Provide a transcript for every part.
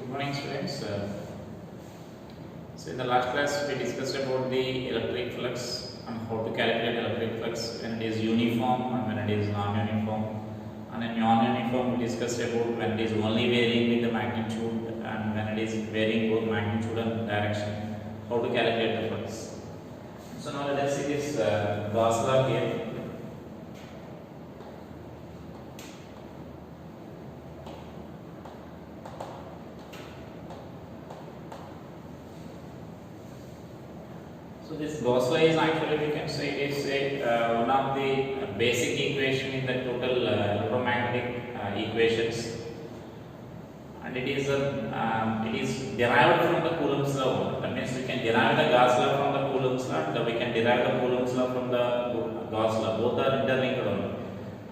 Good morning, students. So in the last class we discussed about the electric flux and how to calculate electric flux when it is uniform and when it is non-uniform. And in non-uniform we discussed about when it is only varying with the magnitude and when it is varying both magnitude and direction, how to calculate the flux. So now let us see this Gauss law here. So this Gauss law is actually, we can say, it is one of the basic equation in the total electromagnetic equations, and it is derived from the Coulomb's law. That means we can derive the Gauss law from the Coulomb's law, and we can derive the Coulomb's law from the Gauss law. Both are interlinked only,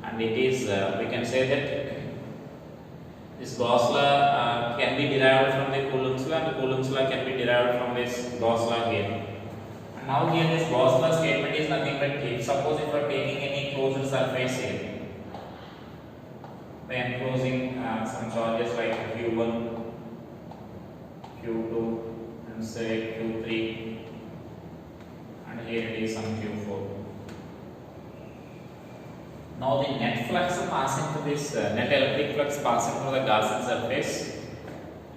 and it is we can say that this Gauss law can be derived from the Coulomb's law, and the Coulomb's law can be derived from this Gauss law here. Now here this Gauss law statement is nothing but if suppose if you are taking any closed surface here by enclosing some charges like Q1, Q2 and say Q3, and here it is some Q4. Now the net flux passing through this net electric flux passing through the Gaussian surface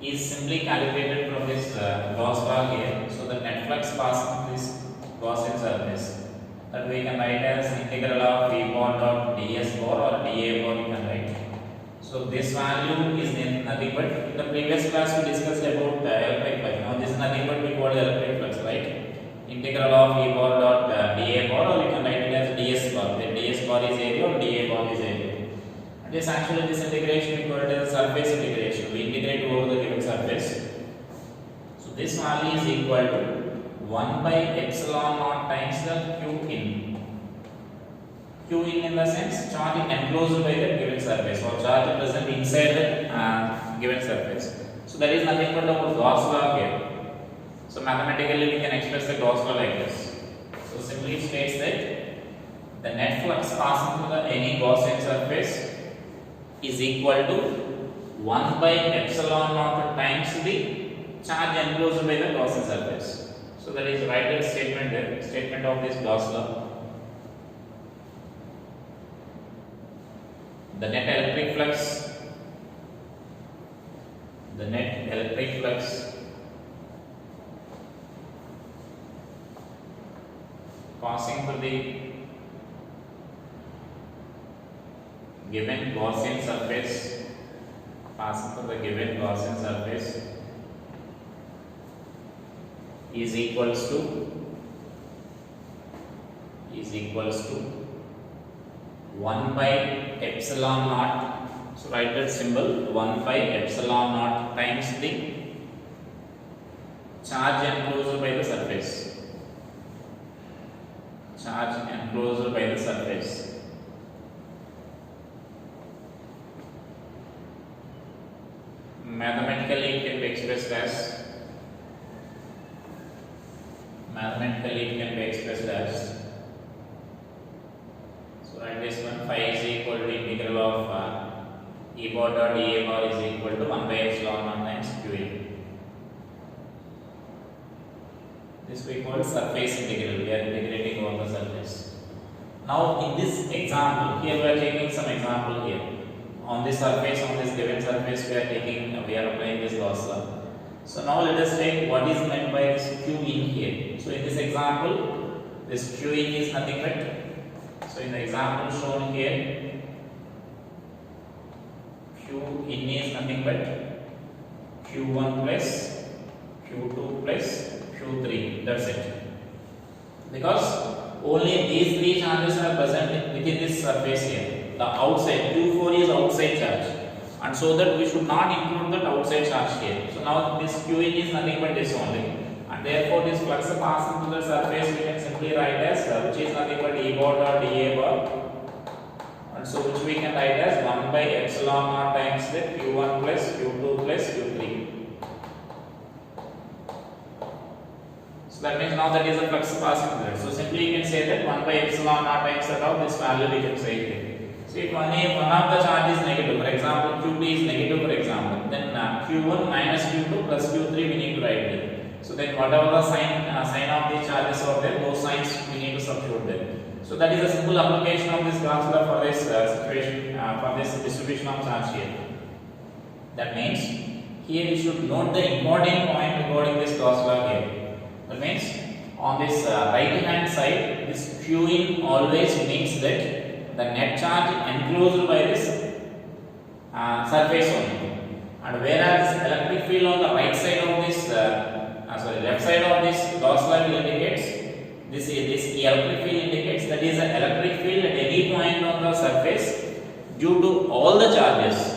is simply calculated from this Gauss law here. So the net flux passing through this Gaussian surface, that we can write as integral of V bar dot ds bar or dA bar we can write. So this value is nothing but, in the previous class we discussed about electric flux. Now this is nothing but we call electric flux, right? Integral of V bar dot dA bar, or we can write it as ds bar. The ds bar is area or dA bar is area. And this actually this integration we call it as surface integration. We integrate over the given surface. So this value is equal to 1 by epsilon naught times the Q in. Q in the sense charge enclosed by the given surface, or charge present inside the given surface. So that is nothing but our Gauss law here. So mathematically we can express the Gauss law like this. So simply it states that the net flux passing through the any Gaussian surface is equal to 1 by epsilon naught times the charge enclosed by the Gaussian surface. So that is right statement there, statement of this Gauss law. The net electric flux passing through the given Gaussian surface, is equals to 1 by epsilon naught. So write that symbol 1 by epsilon naught times the charge enclosed by the surface. Mathematically it can be expressed as so write this one, phi is equal to integral of E bar dot dA bar is equal to 1 by epsilon naught times Q in. This we call surface integral. We are integrating over the surface. Now in this example, here we are taking some example here. On this surface, on this given surface, we are applying this Gauss law. So now let us take what is meant by this Q in here. So in this example, this Q in is nothing but, so in the example shown here, Q in is nothing but Q1 plus Q2 plus Q3. That's it. Because only these three charges are present within this surface here. The outside Q4 is outside charge, and so that we should not include that outside charge here. So now this Q in is nothing but this only, and therefore this flux passing through the surface we can simply write as which is nothing but E bar dot dA bar, and so which we can write as 1 by epsilon naught times the Q1 plus Q2 plus Q3. So that means now that is the flux passing through. So simply you can say that 1 by epsilon naught times that of this value we can say here. So if one of the charge is negative, for example Qb is negative for example, then q1 minus q2 plus q3 we need to write there. So then whatever the sign of the charges are there, those signs we need to substitute there. So that is a simple application of this Gauss law for this situation, for this distribution of charge here. That means here you should note the important point regarding this Gauss law here. That means on this right hand side, this q in always means that the net charge enclosed by this surface only. And whereas electric field on the right side of this, left side of this Gauss law indicates this electric field indicates that is an electric field at any point on the surface due to all the charges.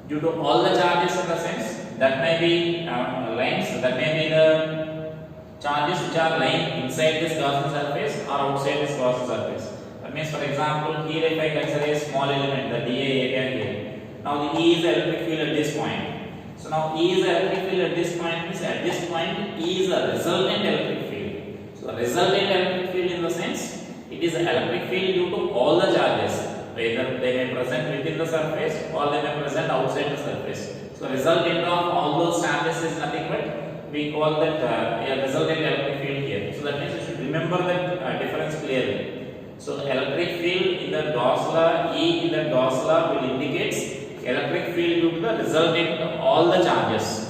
Due to all the charges in the sense that may be lines, that may be the charges which are lying inside this Gaussian surface or outside this Gaussian surface. That means, for example, here if I consider a small element, the dA area here. Now the E is the electric field at this point. So now E is the electric field at this point means at this point E is a resultant electric field. So the resultant electric field in the sense it is an electric field due to all the charges, whether they may present within the surface or they may present outside the surface. So resultant of all those charges is nothing but we call that a resultant electric field here. So that means you should remember that difference clearly. So the electric field in the Gauss law, E in the Gauss law will indicates electric field due to the resultant of all the charges.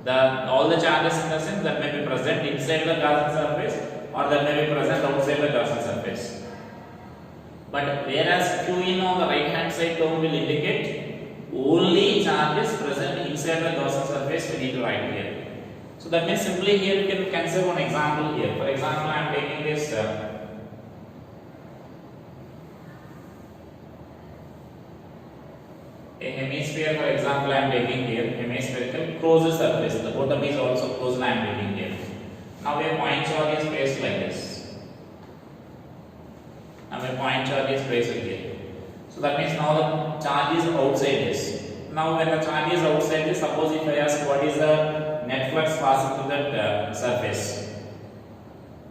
All the charges in the sense that may be present inside the Gaussian surface or that may be present outside the Gaussian surface. But whereas q in on the right hand side term will indicate only charges present inside the Gaussian surface we need to write here. So that means simply here you can consider one example here. For example, I am taking this a hemisphere, for example, I am taking here hemispherical closed surface. The bottom is also closed, I am taking here. Now a point charge is placed like this. Now a point charge is placed here. So that means now the charge is outside this. Now when the charge is outside this, suppose if I ask what is the net flux passing through that surface,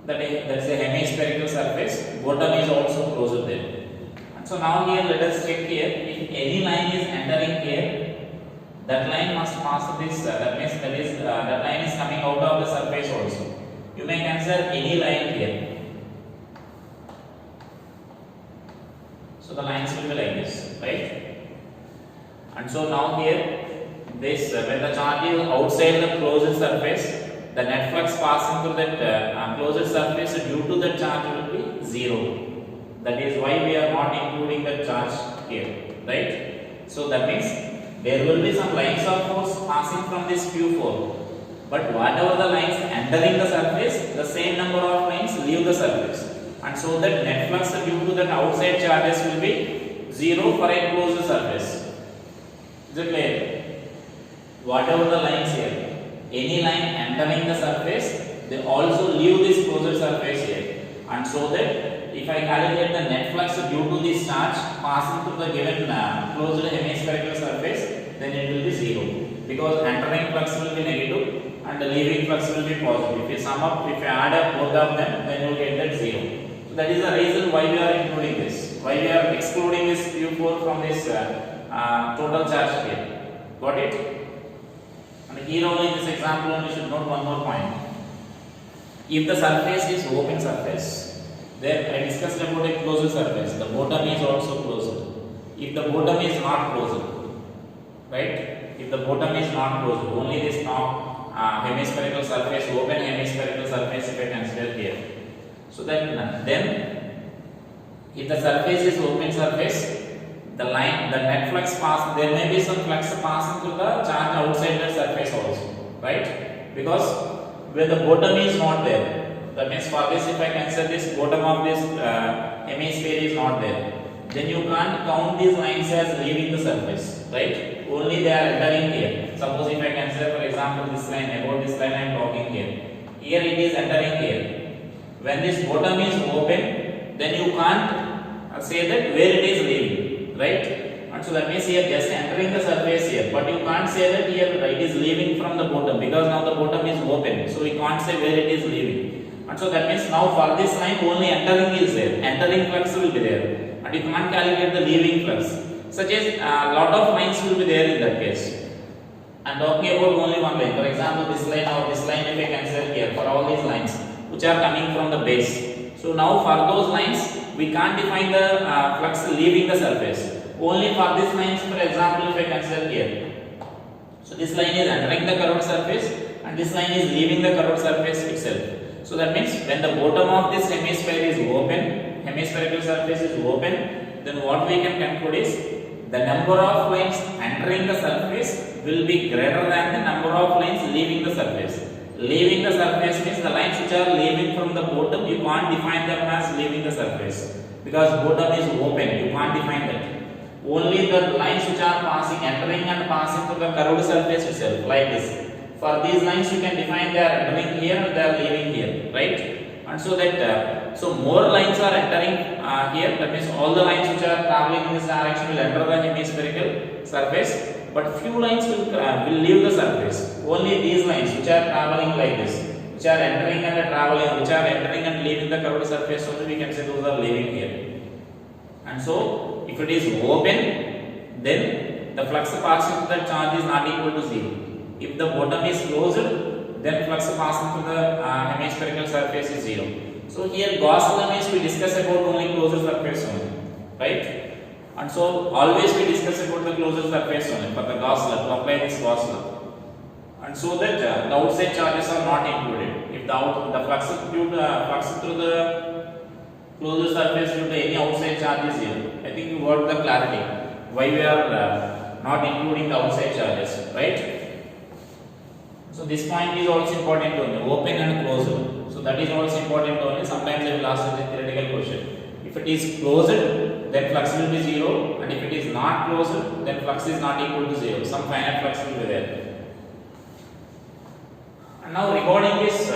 that is a hemispherical surface, bottom is also closed there. So now here let us check here, if any line is entering here, that line must pass this, that means that line is coming out of the surface also. You may consider any line here. So the lines will be like this, right? And so now here, this when the charge is outside the closed surface, the net flux passing through that closed surface due to the charge will be 0. That is why we are not including the charge here, right? So that means there will be some lines of force passing from this Q4, but whatever the lines entering the surface, the same number of lines leave the surface, and so that net flux due to that outside charges will be 0 for a closed surface. Is it clear? Whatever the lines here, any line entering the surface, they also leave this closed surface here, and so that if I calculate the net flux due to this charge passing through the given closed hemispherical surface, then it will be 0, because entering flux will be negative and the leaving flux will be positive. If you sum up, if you add up both of them, then you will get that 0. So that is the reason why we are including this, why we are excluding this Q4 from this total charge here. Got it? And here only in this example only should note one more point. If the surface is open surface, then I discussed about a closed surface, the bottom is also closed. If the bottom is not closed, right? If the bottom is not closed, only this hemispherical surface, open hemispherical surface if I consider here. So then if the surface is open surface, the net flux pass, there may be some flux passing through the charge outside the surface also, right? Because when the bottom is not there, that means for this, if I consider this bottom of this hemisphere is not there, then you can't count these lines as leaving the surface, right? Only they are entering here. Suppose if I consider, for example, this line, about this line I am talking here. Here it is entering here. When this bottom is open, then you can't say that where it is leaving, right? And so that means here just entering the surface here, but you can't say that here it is leaving from the bottom, because now the bottom is open, so we can't say where it is leaving. And so that means now for this line only entering is there, entering flux will be there, and you can't calculate the leaving flux. Such as a lot of lines will be there in that case. I'm talking about only one line. For example, this line or this line, if I consider here for all these lines which are coming from the base. So now for those lines, we can't define the flux leaving the surface. Only for these lines, for example, if I consider here. So this line is entering the curved surface and this line is leaving the curved surface itself. So that means when the bottom of this hemisphere is open, hemispherical surface is open, then what we can conclude is the number of lines entering the surface will be greater than the number of lines leaving the surface. Leaving the surface means the lines which are leaving from the bottom, you can't define them as leaving the surface because bottom is open, you can't define that. Only the lines which are passing, entering and passing through the curved surface itself, like this. For these lines you can define they are entering here and they are leaving here, right? And so that so more lines are entering here, that means all the lines which are traveling in this direction will enter the hemispherical surface, but few lines will leave the surface. Only these lines which are traveling like this, which are entering and traveling, which are entering and leaving the curved surface, only we can say those are leaving here. And so if it is open, then the flux passing through the charge is not equal to 0. If the bottom is closed, then flux passing through the hemispherical surface is 0. So here Gauss law means we discuss about only closed surface only, right? And so always we discuss about the closed surface only for the Gauss law, to apply this Gauss law. And so that the outside charges are not included. If the flux through the closed surface due to any outside charge is 0. I think you got the clarity why we are not including the outside charges, right? So this point is also important only, open and closed. So that is also important only. Sometimes they will ask the theoretical question. If it is closed, then flux will be 0, and if it is not closed, then flux is not equal to 0. Some finite flux will be there. And now regarding this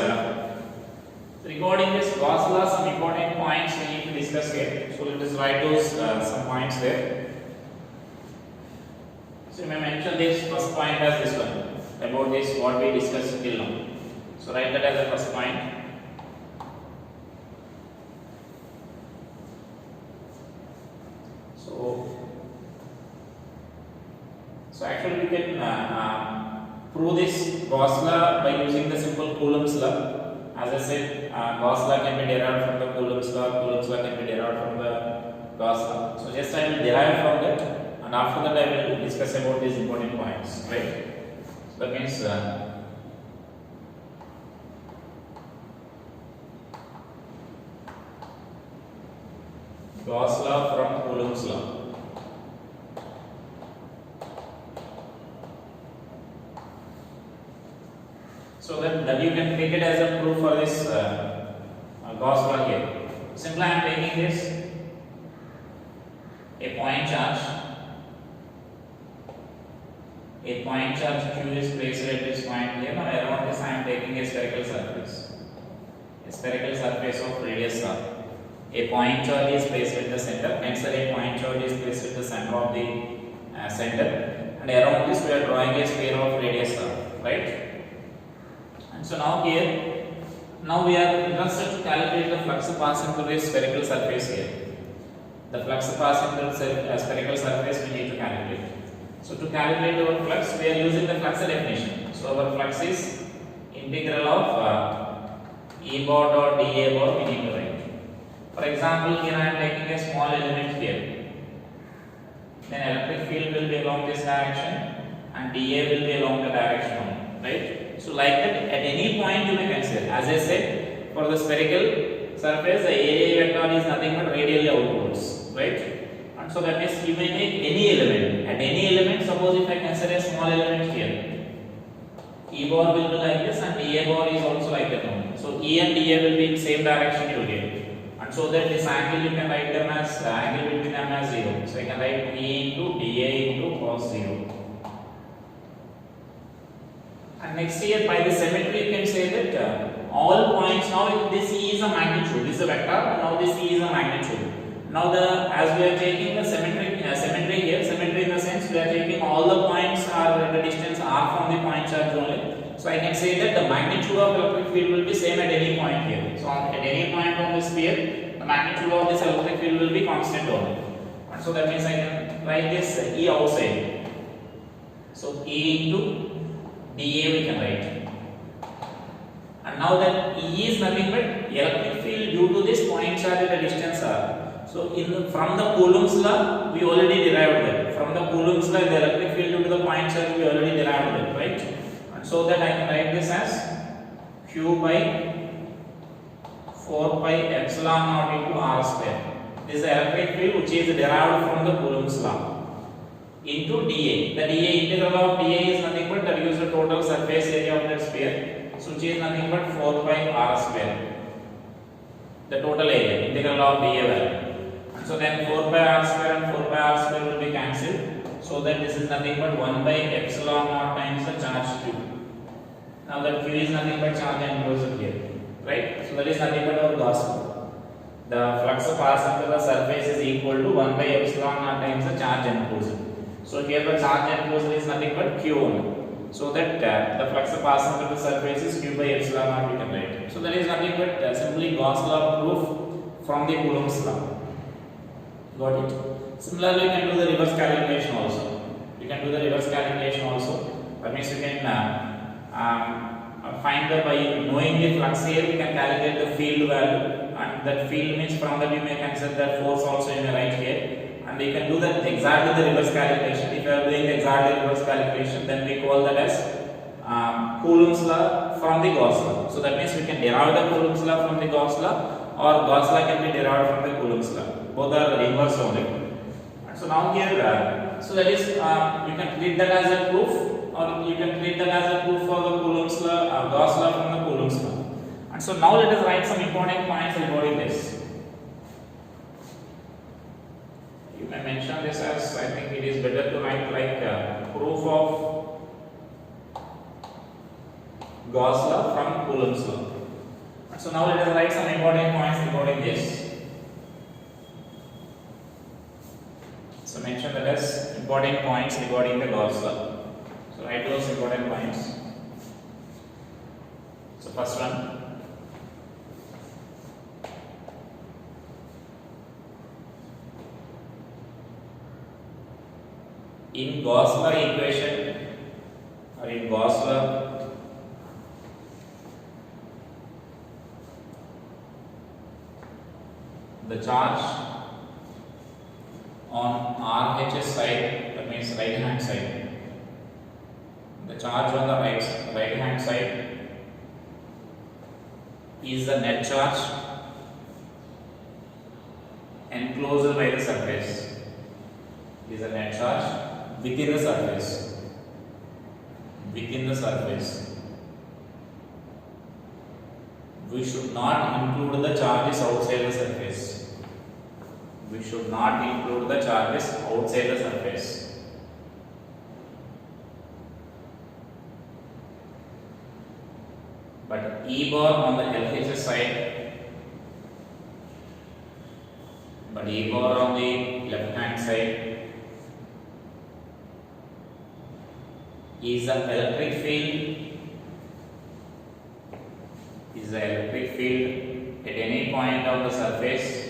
Gauss law, some important points we need to discuss here. So let us write those some points there. So you may mention this first point as this one, about this what we discussed till now. So write that as the first point. So actually we can prove this Gauss law by using the simple Coulomb's law. As I said, Gauss law can be derived from the Coulomb's law can be derived from the Gauss law. So just I will derive from that, and after that I will discuss about these important points, right? So that means Gauss law from Coulomb's law. So that you can take it as a proof for this Gauss law here. Simply I am taking this a point charge Q is placed at this point here. Now around this I am taking a spherical surface of radius r. A point charge is placed at the center. Hence a point charge is placed at the center of the center, and around this we are drawing a sphere of radius r, right? So now we are interested to calculate the flux passing through this spherical surface here. The flux passing through the spherical surface we need to calculate. So to calculate our flux, we are using the flux definition. So our flux is integral of E bar dot dA bar we need to write. For example, here I am taking a small element here. Then electric field will be along this direction and dA will be along the direction only, right? So like that, at any point you may consider. As I said, for the spherical surface, the area vector is nothing but radially outwards, right? And so that means you may take any element. At any element, suppose if I consider a small element here, E bar will be like this and dA bar is also like that only. So E and dA will be in same direction you will get. And so that this angle you can write them as angle between them as 0. So I can write E into dA into cos 0. And next here by the symmetry you can say that all points, now this E is a magnitude, this is a vector, now this E is a magnitude. Now as we are taking the symmetry here, symmetry in the sense we are taking all the points are at a distance r from the point charge only. So I can say that the magnitude of electric field will be same at any point here. So at any point on the sphere, the magnitude of this electric field will be constant only. And so that means I can write this E outside. So E into dA we can write. And now that E is nothing but electric field due to this point charge at a distance r. So from the Coulomb's law we already derived that. From the Coulomb's law the electric field due to the point charge we already derived that, right? And so that I can write this as Q by 4 pi epsilon naught into r square. This is the electric field which is derived from the Coulomb's law into dA. The dA integral of dA is nothing but that gives the total surface area of that sphere, so which is nothing but 4 pi r square. The total area integral of dA value. And so then 4 pi r square and 4 pi r square will be cancelled. So that this is nothing but 1 by epsilon naught times the charge Q. Now that Q is nothing but charge enclosure here, right? So that is nothing but our Gauss law. The flux passing through the surface is equal to 1 by epsilon naught times the charge enclosure. So here the charge enclosure is nothing but Q only. So that the flux passing through the surface is Q by epsilon naught we can write. So that is nothing but simply Gauss law proof from the Coulomb's law. Got it? Similarly, you can do the reverse calculation also. You can do the reverse calculation also. That means you can find the, by knowing the flux here, we can calculate the field value, and that field means from that you may consider that force also you may write here, and you can do that exactly the reverse calculation. If you are doing exactly reverse calculation, then we call that as Coulomb's law from the Gauss law. So that means we can derive the Coulomb's law from the Gauss law, or Gauss law can be derived from the Coulomb's law. Both are inverse only. And so now here, so that is you can treat that as a proof, or you can treat that as a proof for the Coulomb's law, Gauss law from the Coulomb's law. And so now let us write some important points regarding this. You may mention this as, I think it is better to write like proof of Gauss law from Coulomb's law. And so now let us write some important points regarding this. So mention that as important points regarding the Gauss law. So write those important points. So first one, in Gauss law equation, or in Gauss law, the charge on RHS side, that means right hand side, the charge on the right hand side is the net charge enclosed by the surface, is a net charge within the surface, we should not include the charges outside the surface. We should not include the charges outside the surface. But E bar on the LHS side, but E bar on the left hand side is the electric field at any point on the surface,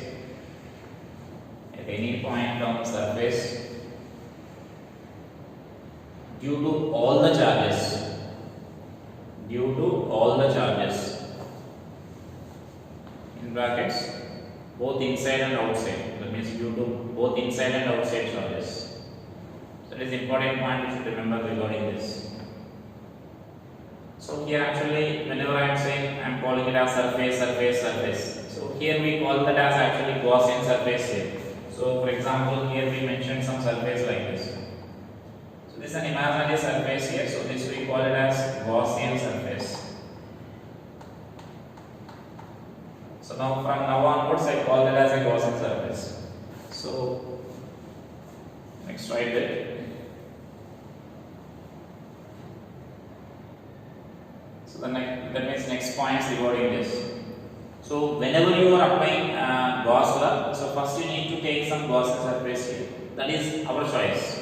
due to all the charges, in brackets, both inside and outside. That means due to both inside and outside charges. So that is important point you should remember regarding this. So here actually whenever I am saying, I am calling it as surface. So here we call that as actually Gaussian surface here. So for example here we mentioned some surface like this. So this is an imaginary surface here, so this we call it as Gaussian surface. So now from now onwards I call that as a Gaussian surface. So next write that. So that means next points regarding this. So whenever you are applying Gauss law, so first you need to take some Gaussian surface here. That is our choice.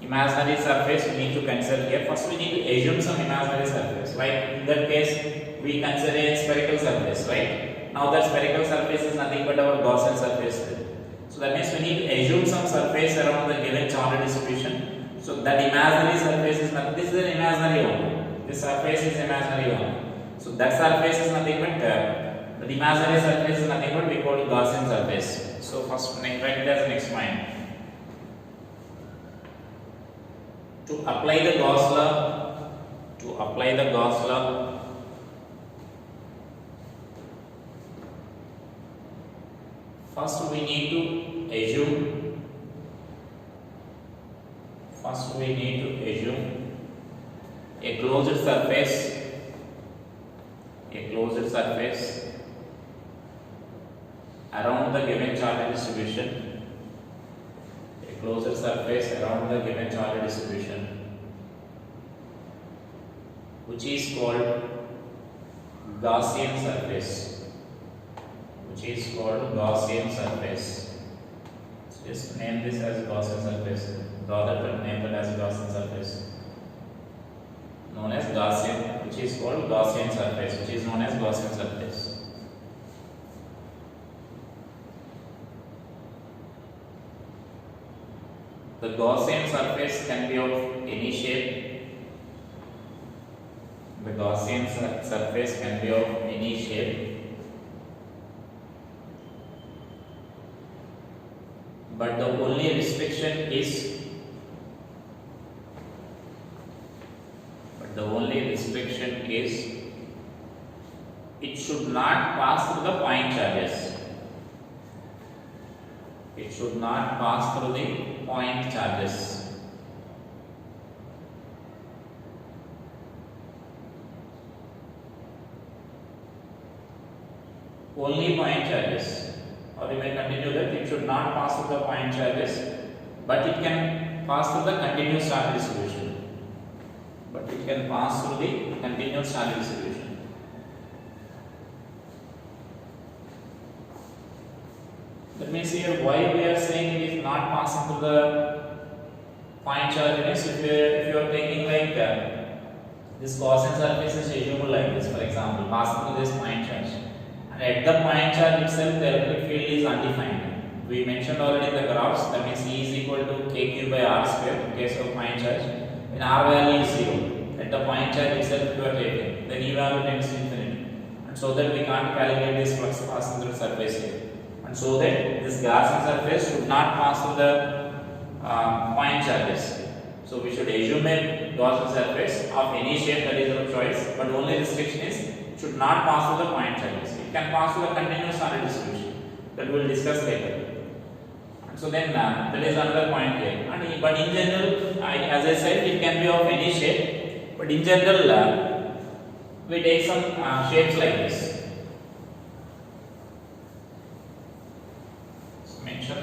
Imaginary surface we need to consider here. First we need to assume some imaginary surface. Like in that case we consider a spherical surface, right? Now that spherical surface is nothing but our Gaussian surface. So that means we need to assume some surface around the given charge distribution. So that imaginary surface is not, this is an imaginary one. This surface is imaginary one. So that surface is nothing but the imaginary surface is nothing but we call Gaussian surface. So first write it as the next point. To apply the Gauss law, first we need to assume a closed surface around the given charge distribution. A closed surface around the given charge distribution, which is called Gaussian surface. So just name this as Gaussian surface. Rather name that as Gaussian surface, known as Gaussian, which is called Gaussian surface, which is known as Gaussian surface. The Gaussian surface can be of any shape. But the only restriction is it should not pass through the point charges. Only point charges, or you may continue that it should not pass through the point charges, but it can pass through the continuous charge distribution. That means here why we are saying it is not passing through the point charges. If you are taking like this Gaussian surface is assumed like this, for example, passing through this point charge, and at the point charge itself the electric field is undefined. We mentioned already in the graphs, that means E is equal to k by r square in case of point charge. When r value is 0, at the point charge itself you are taking, then E value tends to infinity, and so that we can't calculate this flux passing through the surface here. And so that this Gaussian surface should not pass through the point charges. So we should assume a Gaussian surface of any shape that is our choice, but only restriction is it should not pass through the point charges. It can pass through the continuous charge distribution that we will discuss later. And so then that is another point here. But in general, as I said, it can be of any shape. But in general, we take some shapes like this. Mention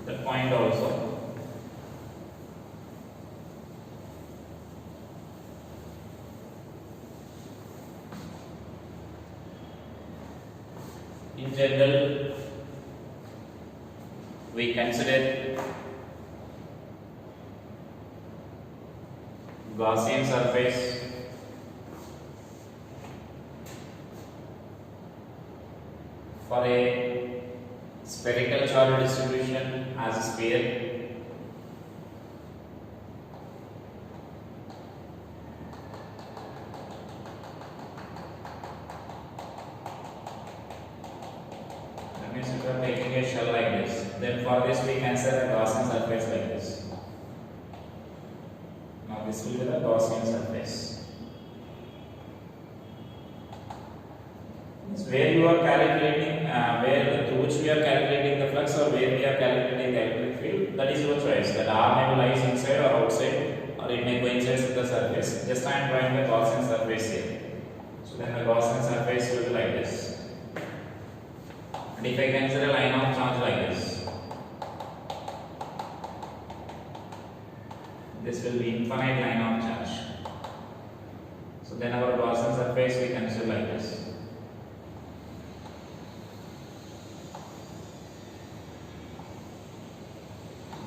that point also. In general, we consider Gaussian surface for a spherical charge distribution as a sphere. That means if you are taking a shell like this, then for this we consider a Gaussian surface like this. Now this will be the Gaussian surface. Where you are calculating, through which we are calculating the flux, or where we are calculating the electric field, that is your choice. That R may lies inside or outside, or it may coincide with the surface. Just I am drawing the Gaussian surface here. So then the Gaussian surface will be like this. And if I consider a line of charge like this will be infinite line of charge. So then our Gaussian surface we consider like this.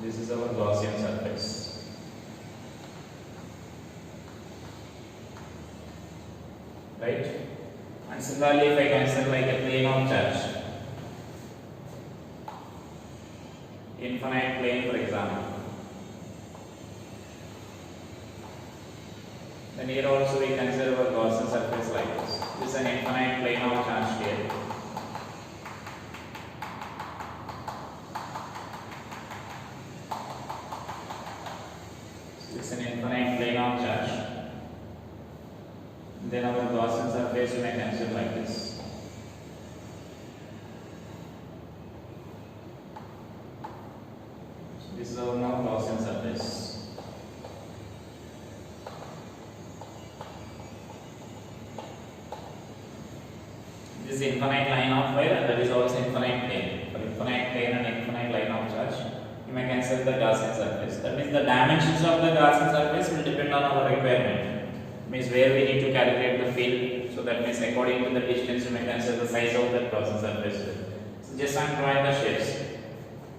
This is our Gaussian surface. Right? And similarly, if I consider like a plane of charge, infinite plane for example, Then here also we consider our Gaussian surface like this. This is an infinite plane of charge here. So this is an infinite plane of charge. Then our Gaussian surface you may consider like this. So this is our now Gaussian surface. This is infinite line of wire and that is also infinite plane. For infinite plane and infinite line of charge, you may consider the Gaussian surface. That means the dimensions of the Gaussian surface will depend on our requirement. Means where we need to calculate the field. So that means according to the distance, you may consider the size of the Gaussian surface. So just I am drawing the shapes.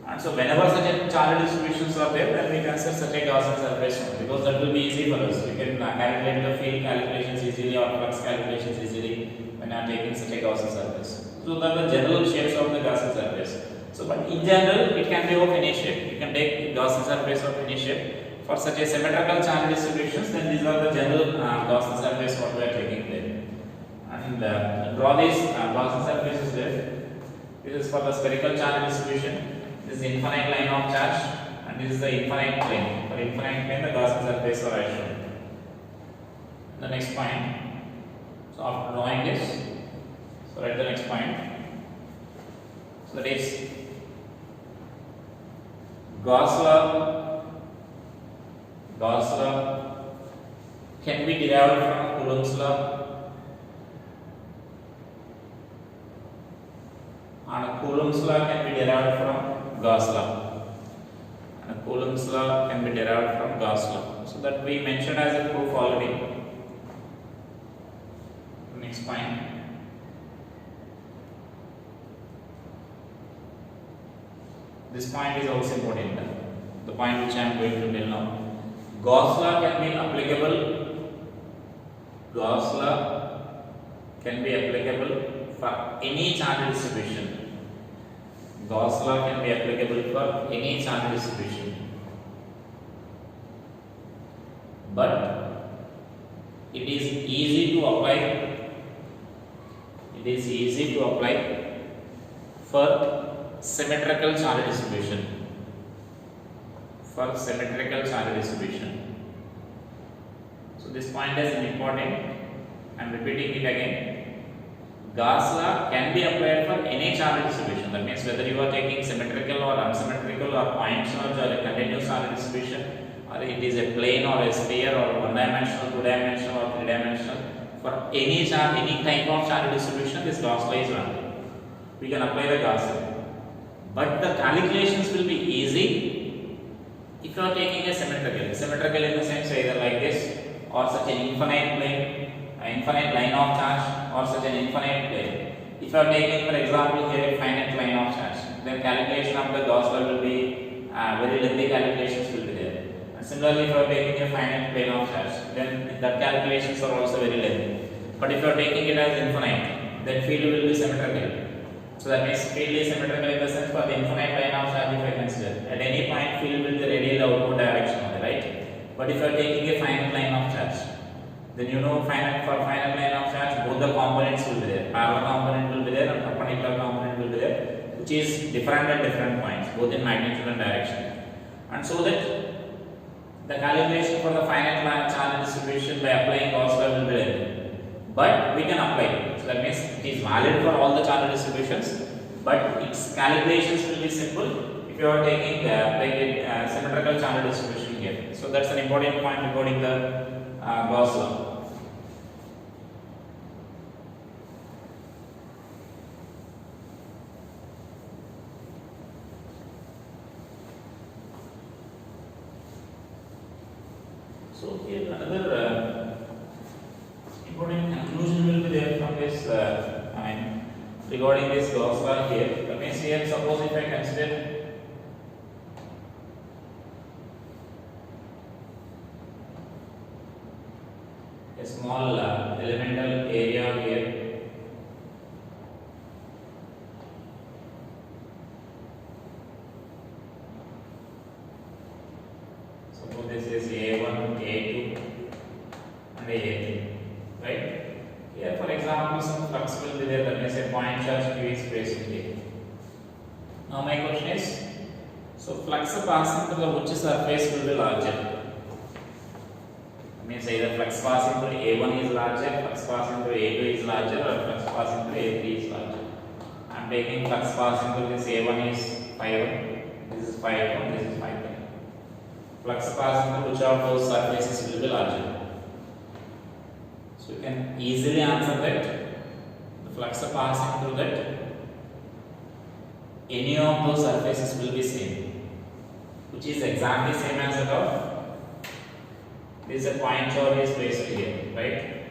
And so whenever such a charge distributions are there, then we consider such a Gaussian surface because that will be easy for us. We can calculate the field calculations easily or flux calculations easily when I am taking such a Gaussian surface. So that are the general shapes of the Gaussian surface. So but in general, it can be of any shape. You can take Gaussian surface of any shape. For such a symmetrical charge distributions, then these are the general Gaussian surface what we are taking there. And draw these Gaussian surfaces there. This is for the spherical charge distribution. This is the infinite line of charge, and this is the infinite plane. For infinite plane, the Gaussian surface are shown. The next point. So after drawing this, so write the next point. So that is Gauss law can be derived from Coulomb's law, and Coulomb's law can be derived from Gauss law, and Coulomb's law can be derived from Gauss law. So that we mentioned as a proof already. Next point. This point is also important. The point which I am going to tell now. Gauss law can be applicable. Gauss law can be applicable for any charge distribution. Gauss law can be applicable for any charge distribution. But it is easy to apply. It is easy to apply for symmetrical charge distribution. For symmetrical charge distribution. So this point is important. I am repeating it again. Gauss law can be applied for any charge distribution. That means whether you are taking symmetrical or unsymmetrical or point charge or a continuous charge distribution, or it is a plane or a sphere or one dimensional, two dimensional or three dimensional. For any charge, any type of charge distribution, this Gauss law is valid. We can apply the Gauss law. But the calculations will be easy if you are taking a symmetrical in the sense either like this or such an infinite plane, an infinite line of charge or such an infinite plane. If you are taking for example here a finite line of charge, then calculation of the Gauss law will be very lengthy calculations will be there. And similarly if you are taking a finite plane of charge, then that calculations are also very lengthy. But if you are taking it as infinite, then field will be symmetrical. So that means field is symmetrical in the sense for the infinite line of charge if I consider. At any point field will be radial outward direction only, right? But if you are taking a finite line of charge, then you know for finite line of charge both the components will be there. Parallel component will be there and perpendicular component will be there, which is different at different points, both in magnitude and direction. And so that the calculation for the finite line charge distribution by applying Gauss law will be there. But we can apply it. So that means it is valid for all the charge distributions, but its calculations will be simple if you are taking symmetrical charge distribution here. So that's an important point regarding the Gauss law. So here another important conclusion will be there from this regarding this Gauss law here. That means here suppose if I consider a small elemental area here, suppose this is A1, A2 and A3, right? Here, for example, some flux will be there, that means a point charge Q is placed here. Now, my question is, so flux passing through the which surface will be larger? Means either flux passing through A1 is larger, flux passing through A2 is larger, or flux passing through A3 is larger. I am taking flux passing through this A1 is 5, this is 5, this is 5. Flux passing through which of those surfaces will be larger? So you can easily answer that. The flux passing through that, any of those surfaces will be same, which is exactly same as that of this is a point charge is placed here, right?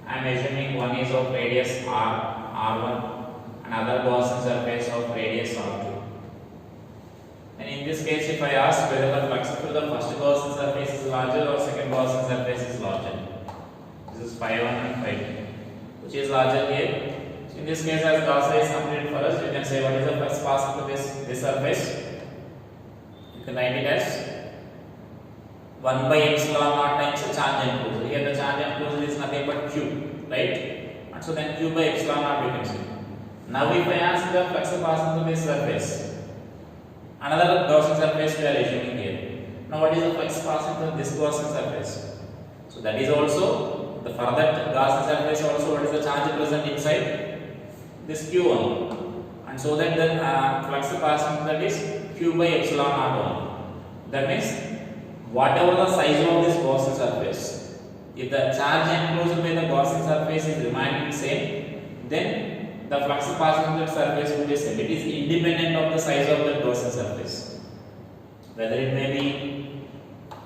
I am assuming one is of radius R1, another Gaussian surface of radius R2. And in this case, if I ask whether the flux through the first Gaussian surface is larger or second Gaussian surface is larger, this is phi 1 and phi 2. Which is larger here? So in this case, as Gauss is completed for us, you can say what is the flux passing through this surface? You can write it as 1 by epsilon naught times the charge enclosure. Here the charge enclosure is nothing but Q, right? And so then Q by epsilon naught we can say. Now if I ask the flux passing through this surface, another Gaussian surface we are assuming here. Now what is the flux passing through this Gaussian surface? So that is also the further Gaussian surface also what is the charge present inside this Q1. And so that the flux passing through that is Q by epsilon naught 1. That means whatever the size of this Gaussian surface, if the charge enclosed by the Gaussian surface is remaining same, then the flux passing through the surface will be same. It is independent of the size of the Gaussian surface. Whether it may be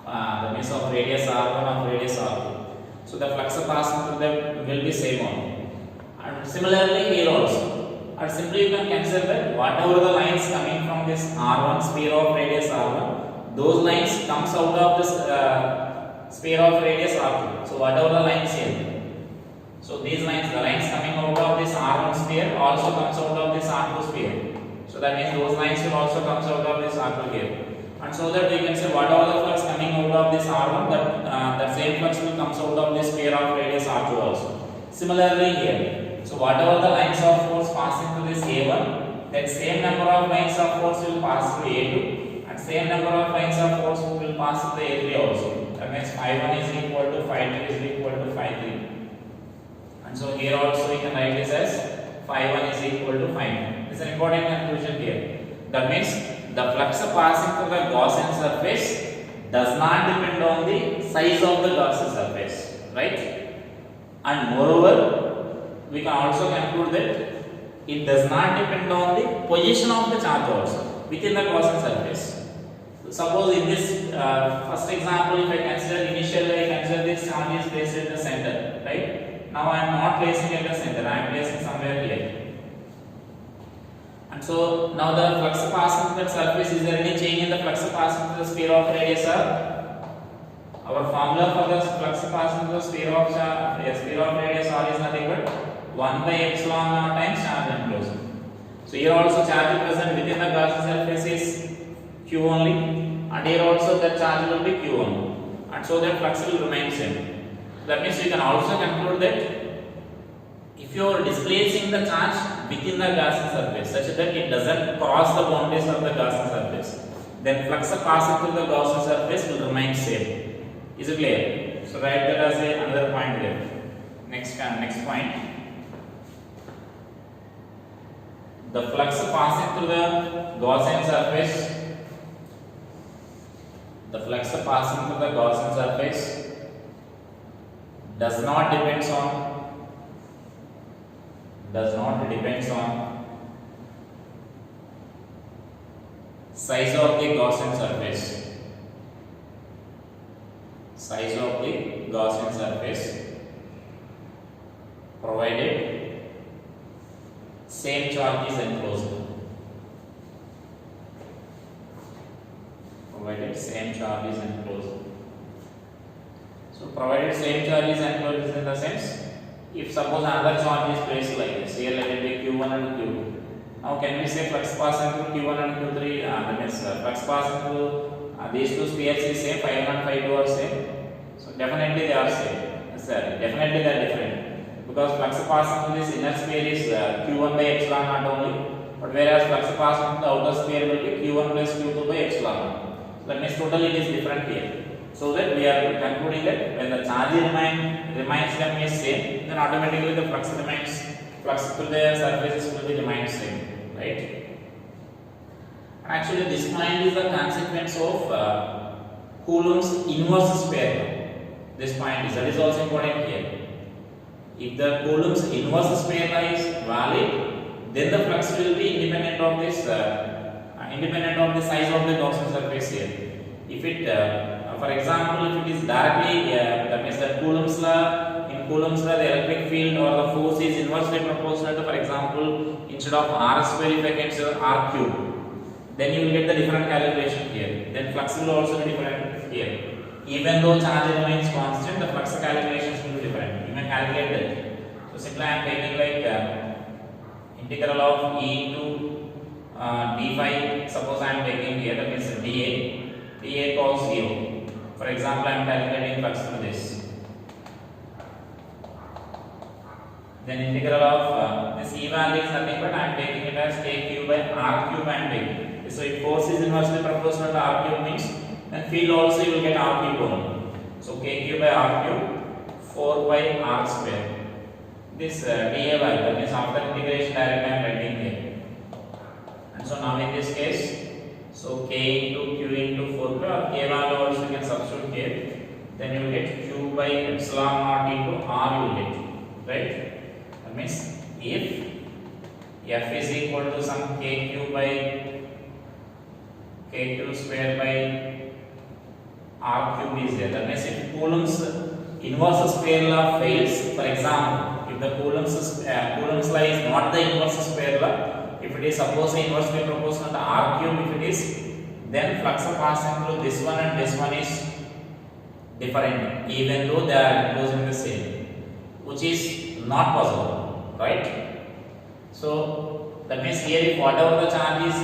the means of radius R1 or radius R2. So the flux passing through them will be same only. And similarly here also. And simply you can consider that whatever the lines coming from this R1 sphere of radius R1, those lines comes out of this sphere of radius R2. So whatever the lines here, so these lines, the lines coming out of this R1 sphere also comes out of this R2 sphere. So that means those lines will also comes out of this R2 here. And so that we can say whatever the flux coming out of this R1, that same flux will comes out of this sphere of radius R2 also. Similarly here, so whatever the lines of force passing through this A1, that same number of lines of force will pass through A2. Same number of lines of force will pass through the A3 also. That means phi 1 is equal to phi 2 is equal to phi 3. And so here also we can write this as phi 1 is equal to phi 2. This is an important conclusion here. That means the flux passing through the Gaussian surface does not depend on the size of the Gaussian surface, right? And moreover, we can also conclude that it does not depend on the position of the charge also within the Gaussian surface. Suppose in this first example, if I consider initially I consider this charge is placed at the center, right? Now I am not placing at the center, I am placing somewhere here. And so now the flux passing through the surface, is there any change in the flux passing through the sphere of radius R? Our formula for the flux passing through the sphere of radius R is nothing but 1 by epsilon naught times charge enclosure. So here also charge present within the Gaussian surface is Q only, and here also the charge will be Q only, and so that flux will remain same. That means you can also conclude that if you are displacing the charge within the Gaussian surface such that it doesn't cross the boundaries of the Gaussian surface, then flux passing through the Gaussian surface will remain same. Is it clear? So write that as another point here. Next point. The flux passing through the Gaussian surface. The flux passing through the Gaussian surface does not depends on size of the Gaussian surface. Size of the Gaussian surface, provided same charge is enclosed. Provided same charge is enclosed. So provided same charge is enclosed is in the sense, if suppose another charge is placed like this, here let it be Q1 and Q2. Now can we say flux passing through Q1 and Q3? That means flux passing through these two spheres is same, phi 1 and phi 2 are same. So definitely they are same. necessarily. Definitely they are different because flux passing through this inner sphere is q1 by epsilon naught only, but whereas flux passing through the outer sphere will be q1 plus q2 by epsilon naught. So that means totally it is different here. So that we are concluding that when the charge remains them is same, then automatically the flux through the surfaces will be remains same, right? Actually, this point is the consequence of Coulomb's inverse sphere law. This point is, that is also important here. If the Coulomb's inverse sphere law is valid, then the flux will be independent of this, independent of the size of the Gaussian surface here. If it, for example, if it is directly, that means that Coulomb's law, in Coulomb's law, the electric field or the force is inversely proportional to, for example, instead of r square, if I consider r cube, then you will get the different calculation here. Then flux will also be different here. Even though charge remains constant, the flux calculations will be different. You may calculate that. So simply I am taking like integral of e into d phi. Suppose I am taking here, that means dA cos 0. For example, I am calculating flux through this. Then integral of this e value is nothing but I am taking it as k cube by r cube I am taking. So if force is inversely proportional to r cube means then field also you will get r cube only. So k cube by r cube 4 by r square. This dA value, that means after integration directly I am writing here. And so now in this case, so k into q into 4 by or k value also you can substitute here. Then you will get q by epsilon naught into r you will get, right? That means if f is equal to some k cube by k2 square by r cube is there. That means if Coulomb's inverse square law fails, for example, if the Coulomb's law is not the inverse square law, if it is suppose inversely proportional to r cube, if it is, then flux passing through this one and this one is different, even though they are enclosed in the same, which is not possible, right? So that means here if whatever the charge is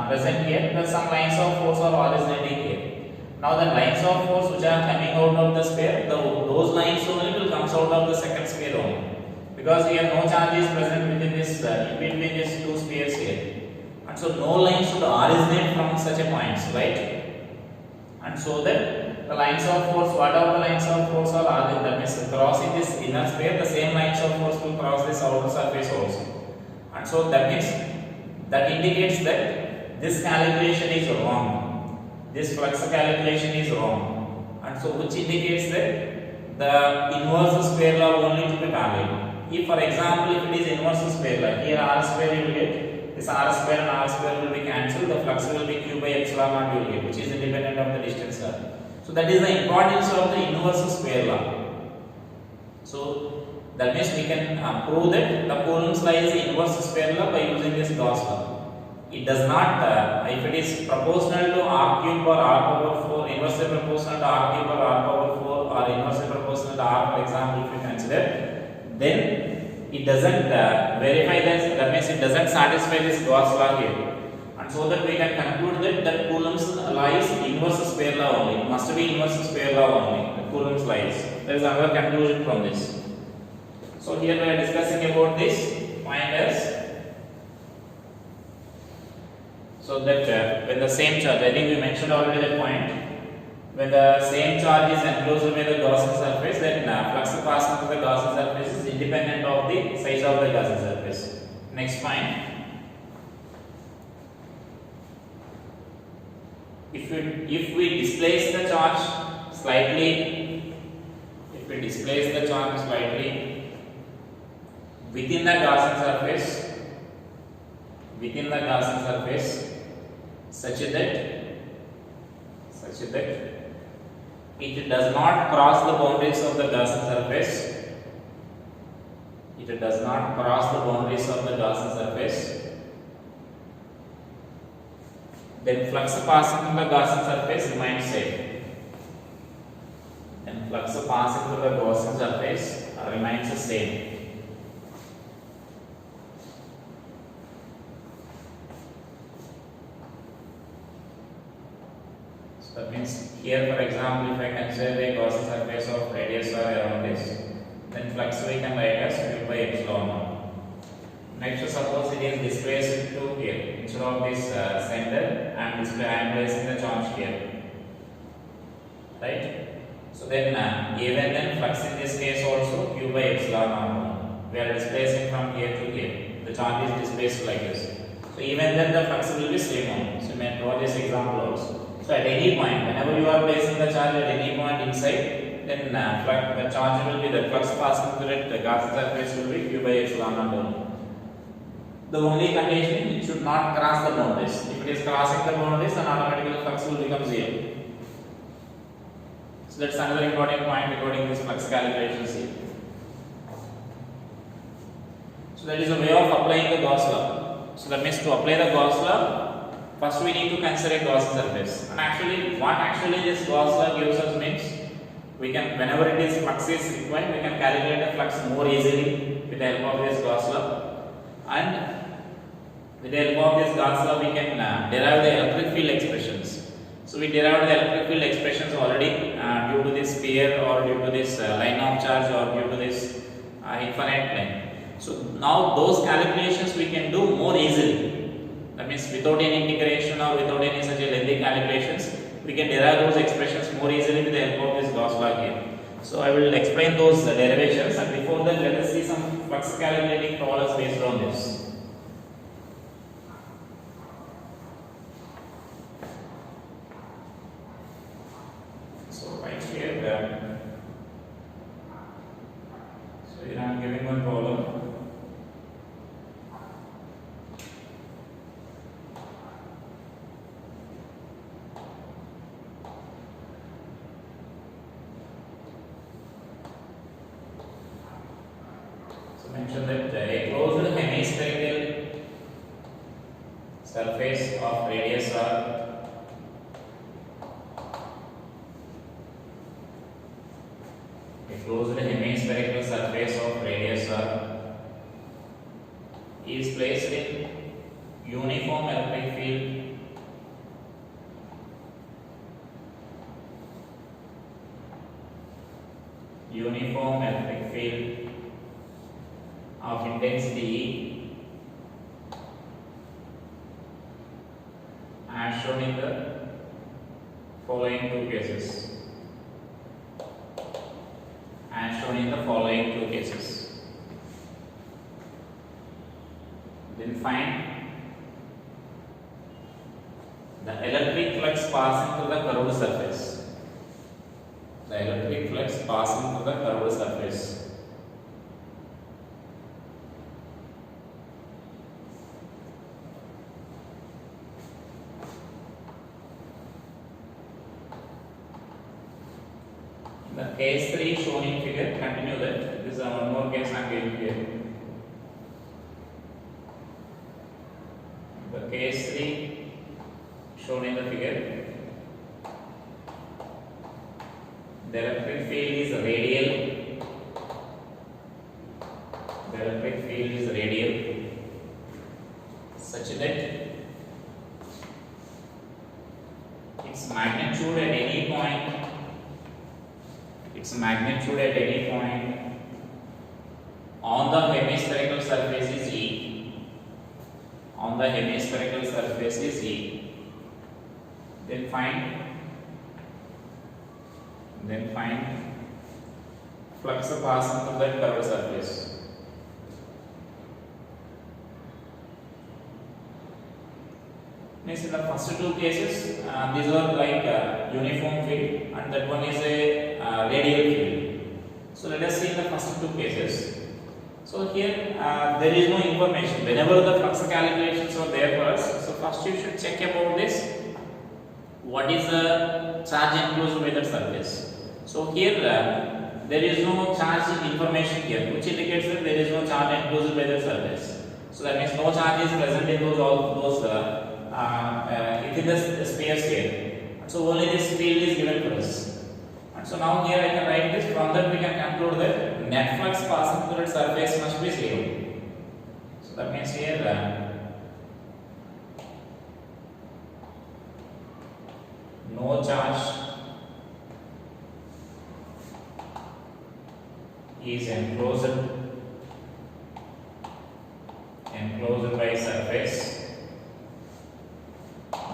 present here, then some lines of force are originating here. Now the lines of force which are coming out of the sphere, those lines only will come out of the second sphere only, because here no charge is present within this in between these two spheres here, and so no lines should originate from such a points, right? And so that the lines of force, whatever the lines of force are that means crossing this inner sphere, the same lines of force will cross this outer surface also. And so that means that indicates that this calculation is wrong. This flux calculation is wrong. And so which indicates that the inverse square law only to be valid. If for example if it is inverse square law, here r square you will get, this r square and r square will be cancelled, the flux will be q by epsilon naught you will get, which is independent of the distance. So that is the importance of the inverse square law. So that means we can prove that the Coulomb's law is the inverse square law by using this Gauss law. It does not, if it is proportional to r cube or r power 4, inversely proportional to r cube or r power 4, or inversely proportional to r, for example, if you consider, then it doesn't verify this, that means it doesn't satisfy this Gauss law here. And so that we can conclude that Coulomb's law is inverse square law only. It must be inverse square law only, the Coulomb's law is. There is another conclusion from this. So here we are discussing about this point as, so that when the same charge, I think we mentioned already that point, when the same charge is enclosed by the Gaussian surface, then flux passing through the Gaussian surface is independent of the size of the Gaussian surface. Next point, if we displace the charge slightly, within the Gaussian surface, such that it does not cross the boundaries of the Gaussian surface. Then flux passing through the Gaussian surface remains same. Remains the same. So that means here for example, if I consider the Gaussian surface of radius r around this, then flux we can write as q by epsilon naught. Next, suppose it is displaced to here instead of this center, I am placing the charge here, right? So then even then flux in this case also q by epsilon naught. We are displacing from here to here. The charge is displaced like this. So even then the flux will be same only. So we may draw this example also. So at any point, whenever you are placing the charge at any point inside, then the charge will be the flux passing through it. The Gaussian surface will be q by epsilon naught only. The only condition, it should not cross the boundaries. If it is crossing the boundaries, then automatically flux will become 0. So that's another important point regarding this flux calculations here. So that is a way of applying the Gauss law. So that means to apply the Gauss law, first we need to consider a Gaussian surface. And actually, what actually this Gauss law gives us means, we can, whenever it is flux is required, we can calculate the flux more easily with the help of this Gauss law. And with the help of this Gauss law, we can derive the electric field expressions. So we derived the electric field expressions already due to this sphere or due to this line of charge or due to this infinite line. So now those calculations we can do more easily. That means without any integration or without any such a lengthy calculations, we can derive those expressions more easily with the help of this Gauss law here. So I will explain those derivations, and before that let us see some flux calculating problems based on this. I am giving one problem. So mention that a closed hemispherical surface of radius r closed hemispherical surface of radius r is placed in uniform electric field of intensity E as shown in the following two cases. Then find the electric flux passing through the curved surface. The case 3 shown in figure, continue that. This is one more case I am giving here. The case 3 shown in the figure. The electric field is radial. Such that its magnitude at any point on the hemispherical surface is E. Then find flux passing through that curved surface. Means in the first two cases, these are like uniform field, and that one is a radial field. So let us see in the first two cases. So here there is no information. Whenever the flux calculations are there for us, so first you should check about this. What is the charge enclosed by the surface? So here there is no charge information here, which indicates that there is no charge enclosed by the surface. So that means no charge is present in those within the spheres here. So only this field is given for us. And so now here I can write this. From that we can conclude that net flux passing through the surface must be 0. So that means here no charge is enclosed by surface.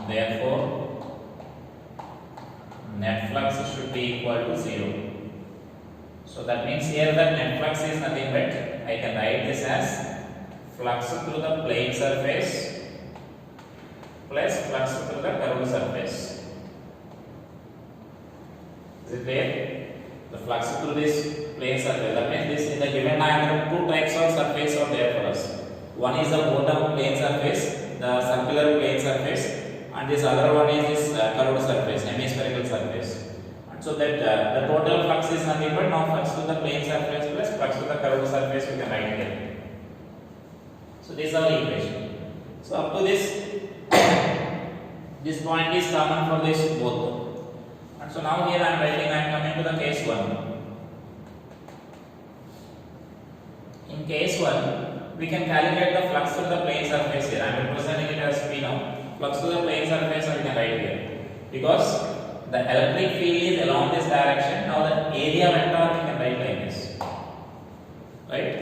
Therefore, net flux should be equal to 0. So that means here that net flux is nothing but I can write this as flux through the plane surface plus flux through the curved surface. Is it clear? The flux through this plane surface. That means this in the given diagram, two types of surface are there for us. One is the bottom plane surface, the circular plane surface, and this other one is this curved surface, hemispherical surface. And so that the total flux is nothing but now flux to the plane surface plus flux to the curved surface we can write here. So this is our equation. So up to this point is common for this both. And so now here I am coming to the case 1. In case 1, we can calculate the flux to the plane surface here. I am representing it as P now. Flux to the plane surface I can write here. Because the electric field is along this direction. Now the area vector we can write like this. Right?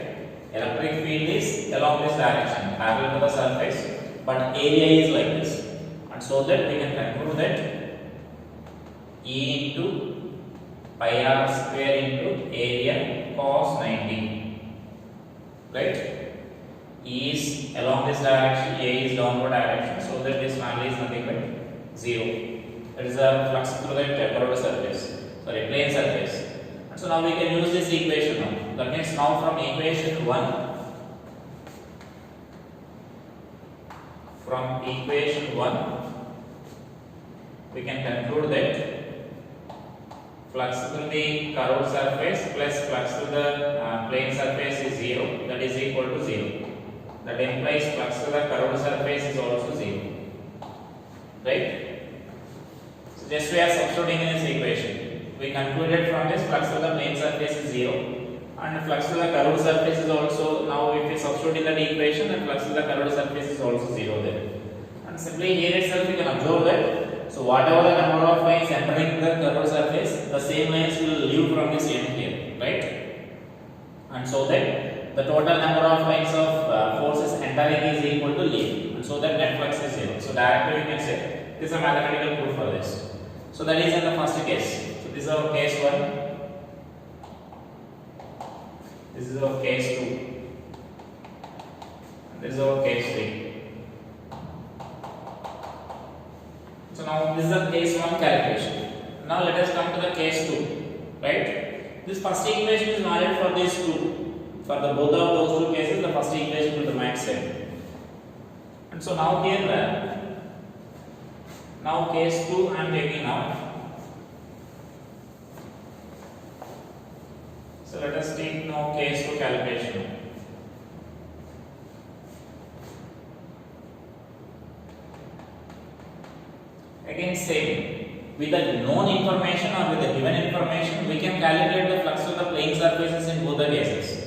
Electric field is along this direction, parallel to the surface, but area is like this. And so that we can conclude that E into pi r square into area cos 90. Right? E is along this direction, A is downward direction, so that this value is nothing but 0. That is the flux through that curved surface, plane surface. And so now we can use this equation now. That means now from equation 1, we can conclude that flux through the curved surface plus flux through the plane surface is 0. That is equal to 0. That implies flux to the curved surface is also 0. Right? So just we are substituting in this equation. We concluded from this flux to the plane surface is 0. And flux to the curved surface is also, now if we substitute in that equation, then flux to the curved surface is also 0 there. And simply here itself you can observe that. So whatever the number of lines entering the curved surface, the same lines will leave from this end here. Right? And so that the total number of lines of forces entering is equal to leave, and so that net flux is 0. So directly we can say this is a mathematical proof for this. So that is in the first case. So this is our case 1. This is our case 2. And this is our case 3. So now this is the case 1 calculation. Now let us come to the case 2. Right? This first equation is valid for these two. For the both of those two cases, the first equation will remain same. And so now here, now case 2 I am taking out. So let us take now case 2 calculation. Again same. With the known information or with the given information, we can calculate the flux of the plane surfaces in both the cases.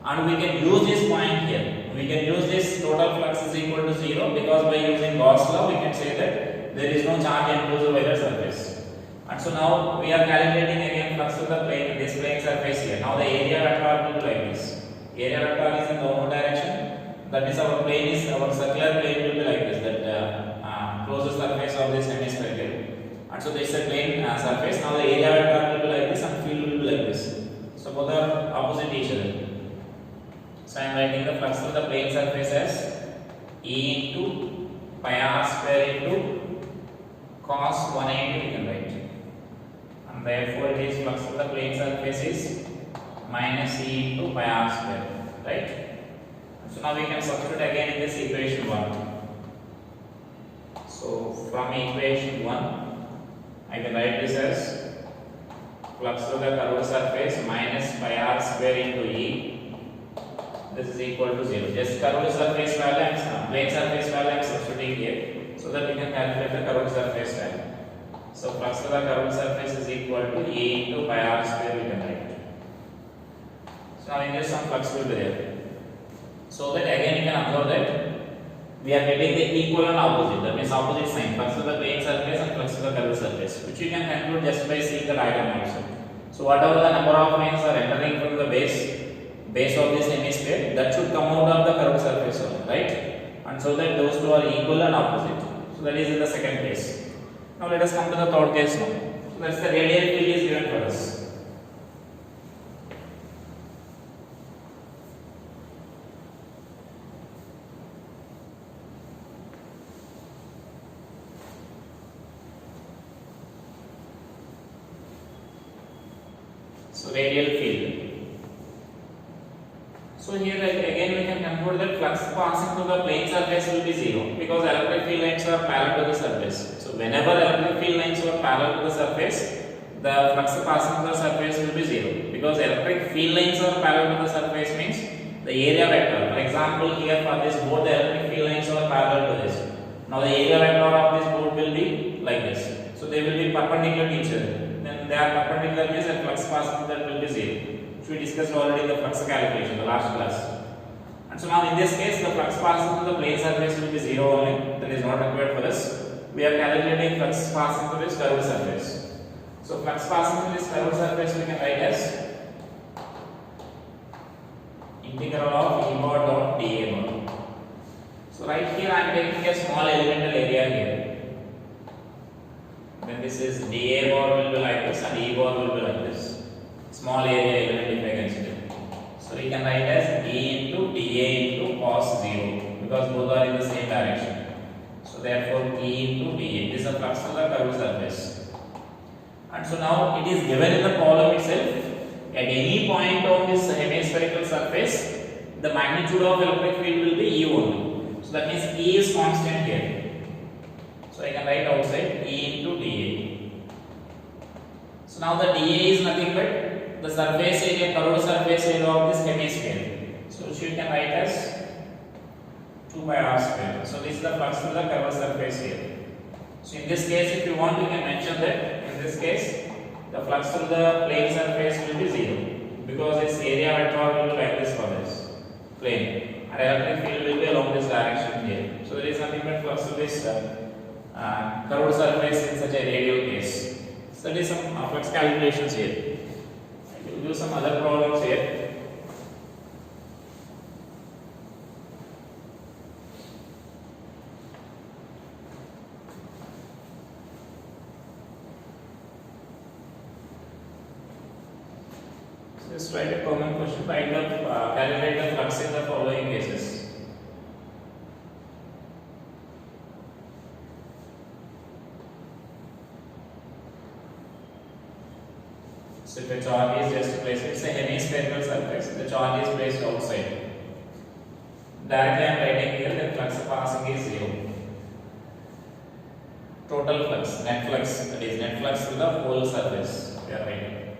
And we can use this point here. We can use this total flux is equal to 0 because by using Gauss law, we can say that there is no charge enclosed by the surface. And so now we are calculating again flux of the plane, this plane surface here. Now the area vector will be like this. Area vector is in downward direction. That is our plane is, our circular plane will be like this. That closest surface of this hemisphere. And so this is a plane surface. Now the area vector will be like this and field will be like this. So both are opposite each other. So I am writing the flux of the plane surface as E into pi r square into cos 180 we can write. And therefore it is flux of the plane surface is minus E into pi r square. Right? So now we can substitute again in this equation 1. So from equation 1 I can write this as flux of the curved surface minus pi r square into E. This is equal to 0. Just curved surface value and plane surface value I am substituting here so that we can calculate the curved surface value. So flux of the curved surface is equal to E into pi r square we can write. So now in this some flux will be there. So that again you can observe that we are getting the equal and opposite. That means opposite sign. Flux of the plane surface and flux of the curved surface, which you can conclude just by seeing the diagram also. So whatever the number of lines are entering from the base of this hemisphere, that should come out of the curved surface only, right? And so that those two are equal and opposite. So that is in the second case. Now let us come to the third case now. So that's the radial field is given for us. So radial field. So here again we can conclude that flux passing through the plane surface will be zero because electric field lines are parallel to the surface. So whenever electric field lines are parallel to the surface, the flux passing through the surface will be zero because electric field lines are parallel to the surface means the area vector. For example, here for this board the electric field lines are parallel to this. Now the area vector of this board will be like this. So they will be perpendicular to each other. Then they are perpendicular means the flux passing that will be zero. Which we discussed already in the flux calculation, the last class. And so now in this case, the flux passing through the plane surface will be zero only. That is not required for us. We are calculating flux passing through this curved surface. So flux passing through this curved surface we can write as integral of E bar dot dA bar. So right here I am taking a small elemental area here. Then this is dA bar will be like this and E bar will be like this. Small area element if I consider. So we can write as E into dA into cos 0 because both are in the same direction. So therefore E into dA. This is the flux of the curved surface. And so now it is given in the problem itself. At any point on this hemispherical surface, the magnitude of electric field will be E only. So that means E is constant here. So I can write outside E into dA. So now the dA is nothing but the surface area, curved surface area of this hemisphere. So you can write as 2 by r square. So this is the flux through the curved surface here. So in this case, if you want, you can mention that in this case, the flux through the plane surface will be 0 because its area vector will be like this for this plane, and electric field will be along this direction here. So there is nothing but flux through this curved surface in such a radial case. So there is some flux calculations here. We will do some other problems here. So just write a common question. Find the calculate the flux in the following cases. So if a charge is just placed, it's a hemispherical surface, the charge is placed outside. Directly I am writing here that flux passing is 0. Total flux, net flux, that is net flux to the whole surface, we are writing.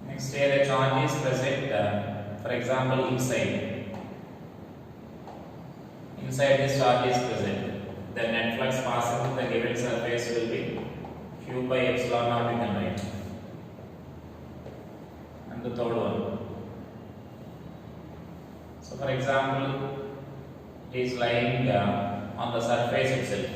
Next here a charge is present, for example inside. Inside this charge is present, the net flux passing through the given surface will be Q by epsilon naught, you can write. And the third one. So for example, it is lying on the surface itself.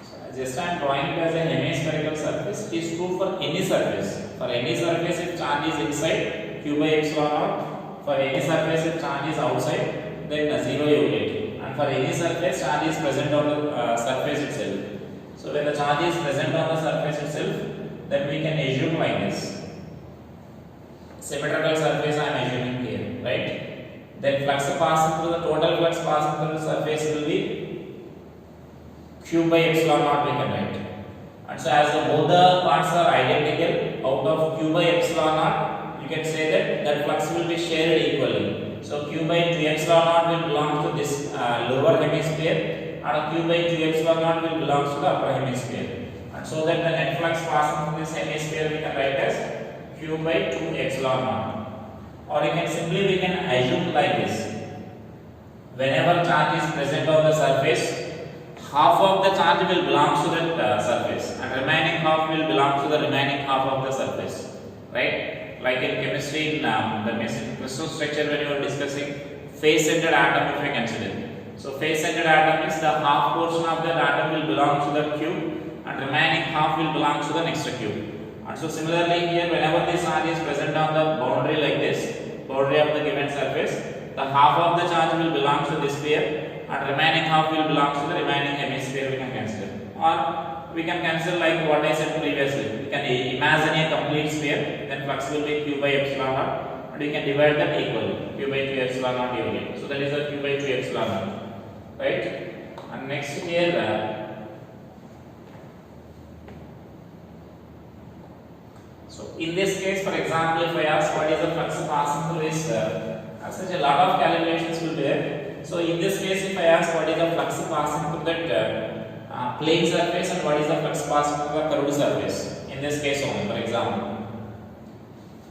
So just I am drawing it as a hemispherical surface. It is true for any surface. For any surface, if charge is inside, Q by epsilon naught. For any surface, if charge is outside, then 0 you will get. And for any surface, charge is present on the surface itself. So when the charge is present on the surface itself, then we can assume like this. Symmetrical surface I am assuming here, right? Then flux passing through the total flux passing through the surface will be Q by epsilon naught, we can write. And so as both the parts are identical, out of Q by epsilon naught, you can say that flux will be shared equally. So Q by 2 epsilon naught will belong to this lower hemisphere, and Q by 2 epsilon naught will belong to the upper hemisphere. And so that the net flux passing through this hemisphere we can write as Q by 2 epsilon naught. Or you can simply assume like this. Whenever charge is present on the surface, half of the charge will belong to that surface, and remaining half will belong to the remaining half of the surface, right? Like in chemistry, in the crystal structure, when you are discussing face-centered atom, if you consider. So face-centered atom means the half portion of that atom will belong to the cube and remaining half will belong to the next cube. And so similarly here, whenever this charge is present on the boundary like this, boundary of the given surface, the half of the charge will belong to this sphere and remaining half will belong to the remaining hemisphere. We can consider, or we can consider like what I said previously. We can imagine a complete sphere, then flux will be q by epsilon naught, and we can divide that equally, q by 2 epsilon naught unit. So that is the q by 2 epsilon naught, right? And next here, so in this case, for example, if I ask what is the flux passing through this, such a lot of calculations will be there. So in this case, if I ask what is the flux passing through that plane surface and what is the flux passing through the curved surface, in this case only, for example.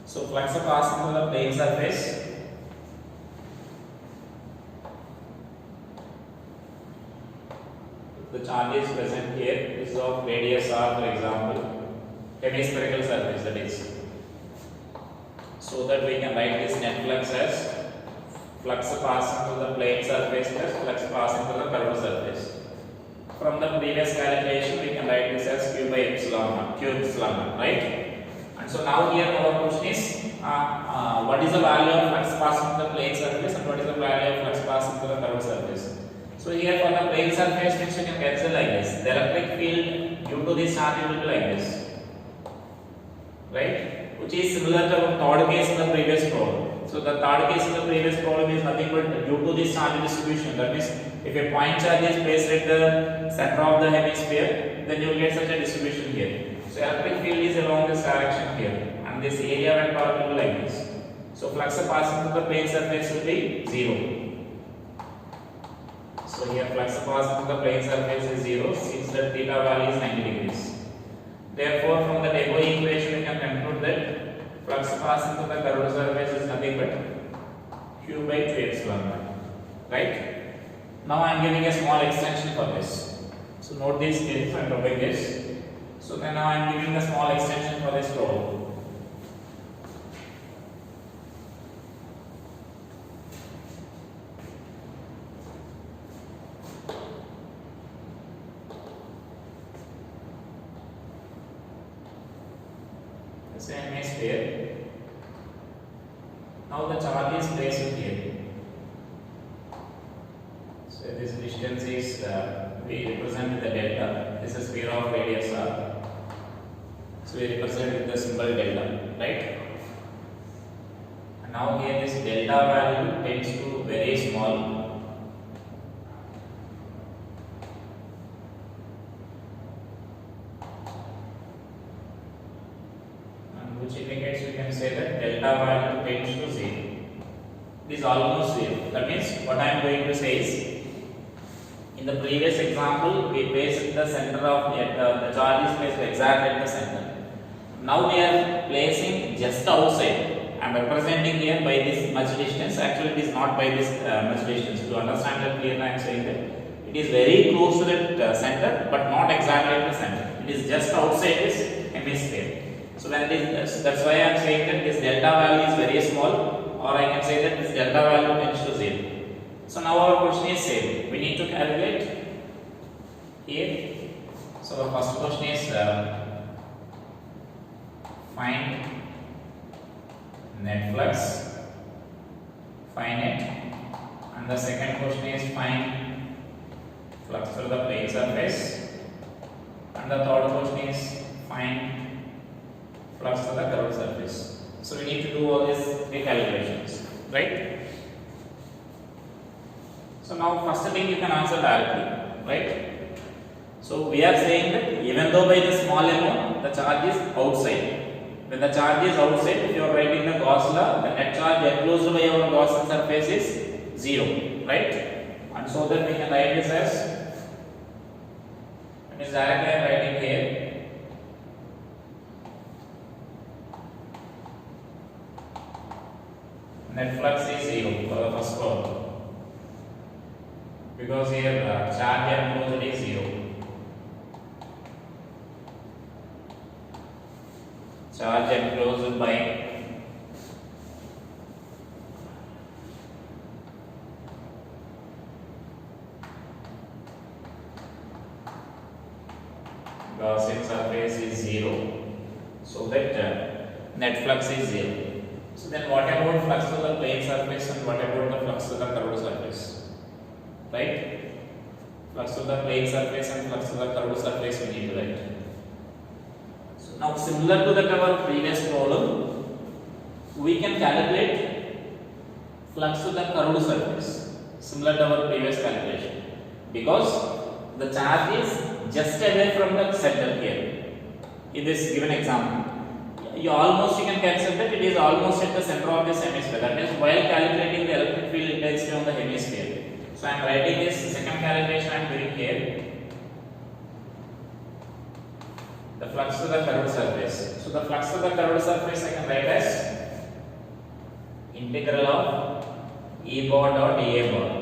So flux passing through the plane surface, the charge is present here, this is of radius r, for example, hemispherical surface, that is. So that we can write this net flux as flux passing through the plane surface plus flux passing through the curved surface. From the previous calculation, we can write this as q by epsilon naught, q epsilon naught, right? And so now here our question is, what is the value of flux passing through the plane surface and what is the value of flux passing through the curved surface? So here for the plane surface, which we can consider like this, the electric field due to this charge will be like this, right? Which is similar to the third case in the previous problem. So the third case in the previous problem is nothing but due to this charge distribution. That means if a point charge is placed at the center of the hemisphere, then you will get such a distribution here. So electric field is along this direction here, and this area vector will be like this. So flux passing through the plane surface will be 0. So here flux passing through the plane surface is 0 since the theta value is 90 degrees. Therefore, from the above equation we can conclude that flux passing through the curved surface is nothing but q by 2 epsilon naught, right? Now I am giving a small extension for this. So note this if I am dropping this. So then now I am giving a small extension for this problem. Same is here. Now the charge is placed here. So this distance is we represent with the delta. This is sphere of radius r. So we represent with the symbol delta, right? And now here this delta value tends to very small. Which indicates we can say that delta value tends to 0. It is almost 0. That means what I am going to say is, in the previous example we placed the center of the charge is placed exactly at the center. Now we are placing just outside. I am representing here by this much distance. Actually, it is not by this much distance. To understand that clearly, I am saying that it is very close to that center, but not exactly at the center. It is just outside this hemisphere. So when it is, that's why I am saying that this delta value is very small, or I can say that this delta value tends to 0. So now our question is same. We need to calculate here. So the first question is find net flux, find it, and the second question is find flux through the plane surface, and the third question is find flux to the curved surface. So we need to do all these three calculations, right? So now first thing you can answer directly, right? So we are saying that even though by the small amount the charge is outside. When the charge is outside, if you are writing the Gauss law, the net charge enclosed by our Gaussian surface is 0, right? And so that we can write this as, it is directly I am writing here. Net flux is 0 for the first problem, because here charge enclosed is 0. Charge enclosed by Gaussian surface is 0, so that net flux is 0. So then what about flux to the plane surface and what about the flux to the curved surface? Right? Flux to the plane surface and flux to the curved surface we need to write. So now similar to that our previous problem, we can calculate flux to the curved surface similar to our previous calculation, because the charge is just away from the center here. In this given example, you can consider that it is almost at the center of this hemisphere. That is while calculating the electric field intensity on the hemisphere. So I am writing this second calculation I am doing here. The flux to the curved surface. So the flux to the curved surface I can write as integral of E bar dot dA bar.